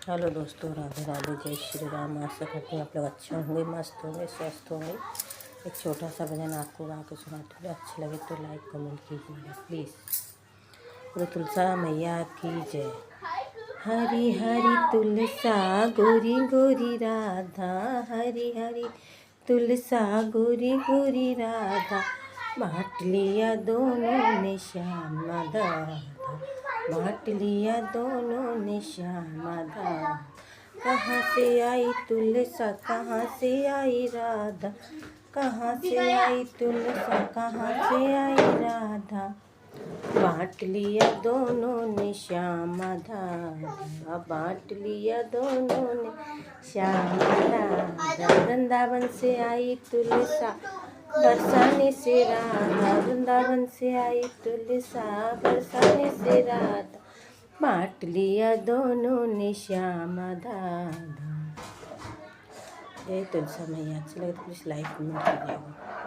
Hello दोस्तों, राधे राधे, जय श्री राम। आशा करती हूँ आप लोग अच्छे होंगे, मस्त होंगे, स्वस्थ होंगे। एक छोटा सा भजन आपको गा के सुनाते हुए अच्छे लगे तो लाइक कमेंट कीजिएगा प्लीज़। बोलो तुलसा मैया की जय। हरी हरी तुलसा गोरी गोरी राधा, हरी हरी तुलसा गोरी गोरी राधा, बांट लिया दोनों ने श्याम राधा, बांट लिया दोनों ने श्याम राधा। कहाँ से आई तुलसा, कहाँ से आई राधा, कहाँ से आई तुलसा, कहाँ से आई राधा, बांट लिया दोनों ने श्याम राधा, बांट लिया दोनों ने श्याम राधा। वृंदावन से आई तुलसा, बरसाने से राधा, वृंदावन से आई तुलसा, बरसाने से राधा, बांट लिया दोनों ने श्याम राधा। जय तुलसा मैया। अच्छा लगे तो प्लीज़ लाइक कमेंट कीजिएगा।